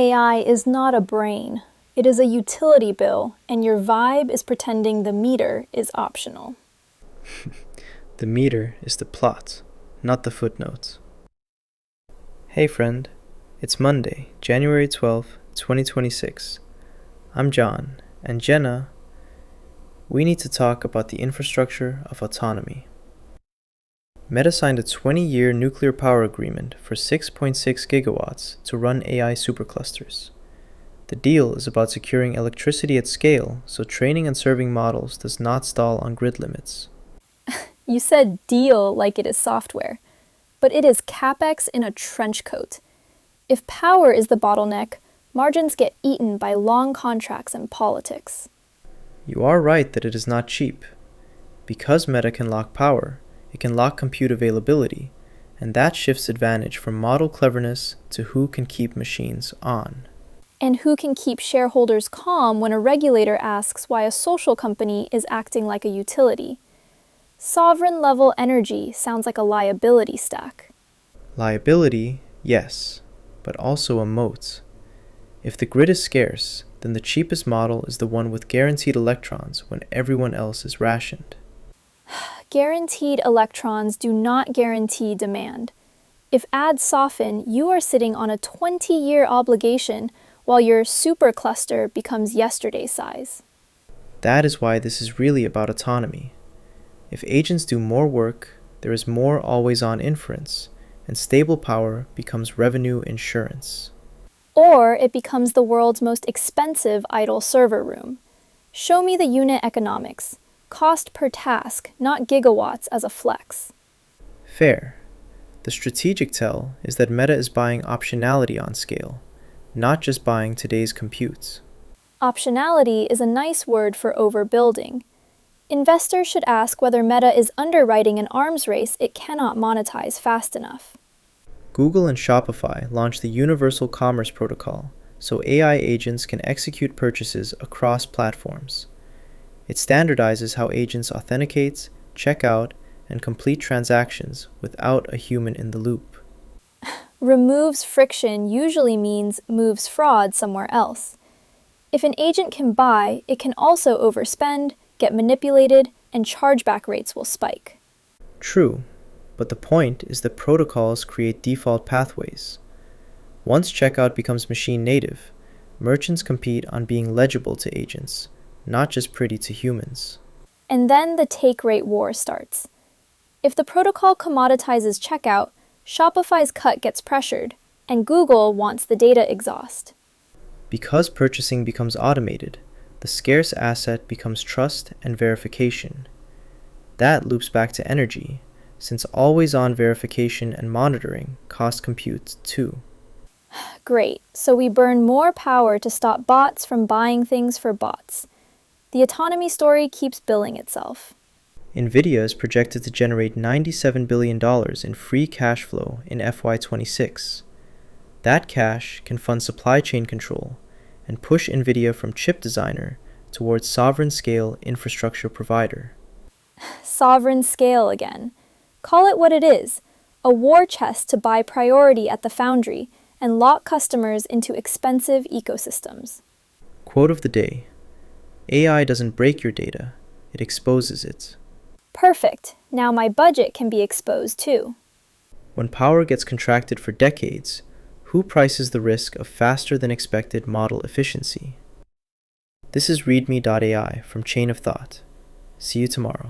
AI is not a brain. It is a utility bill, and your vibe is pretending the meter is optional. The meter is the plot, not the footnotes. Hey friend, it's Monday, January 12th, 2026. I'm John, and Jenna. We need to talk about the infrastructure of autonomy. Meta signed a 20-year nuclear power agreement for 6.6 gigawatts to run AI superclusters. The deal is about securing electricity at scale so training and serving models does not stall on grid limits. You said deal like it is software, but it is CapEx in a trench coat. If power is the bottleneck, margins get eaten by long contracts and politics. You are right that it is not cheap. Because Meta can lock power, it can lock compute availability, and that shifts advantage from model cleverness to who can keep machines on. And who can keep shareholders calm when a regulator asks why a social company is acting like a utility? Sovereign-level energy sounds like a liability stack. Liability, yes, but also a moat. If the grid is scarce, then the cheapest model is the one with guaranteed electrons when everyone else is rationed. Guaranteed electrons do not guarantee demand. If ads soften, you are sitting on a 20-year obligation while your supercluster becomes yesterday size. That is why this is really about autonomy. If agents do more work, there is more always-on inference, and stable power becomes revenue insurance. Or it becomes the world's most expensive idle server room. Show me the unit economics. Cost per task, not gigawatts as a flex. Fair. The strategic tell is that Meta is buying optionality on scale, not just buying today's computes. Optionality is a nice word for overbuilding. Investors should ask whether Meta is underwriting an arms race it cannot monetize fast enough. Google and Shopify launched the Universal Commerce Protocol so AI agents can execute purchases across platforms. It standardizes how agents authenticate, check out, and complete transactions without a human in the loop. Removes friction usually means moves fraud somewhere else. If an agent can buy, it can also overspend, get manipulated, and chargeback rates will spike. True, but the point is that protocols create default pathways. Once checkout becomes machine native, merchants compete on being legible to agents, not just pretty to humans. And then the take rate war starts. If the protocol commoditizes checkout, Shopify's cut gets pressured, and Google wants the data exhaust. Because purchasing becomes automated, the scarce asset becomes trust and verification. That loops back to energy, since always-on verification and monitoring cost compute too. Great, so we burn more power to stop bots from buying things for bots. The autonomy story keeps billing itself. Nvidia is projected to generate $97 billion in free cash flow in FY26. That cash can fund supply chain control and push Nvidia from chip designer towards sovereign-scale infrastructure provider. Sovereign scale again. Call it what it is, a war chest to buy priority at the foundry and lock customers into expensive ecosystems. Quote of the day: AI doesn't break your data, it exposes it. Perfect. Now my budget can be exposed too. When power gets contracted for decades, who prices the risk of faster than expected model efficiency? This is readme.ai from Chain of Thought. See you tomorrow.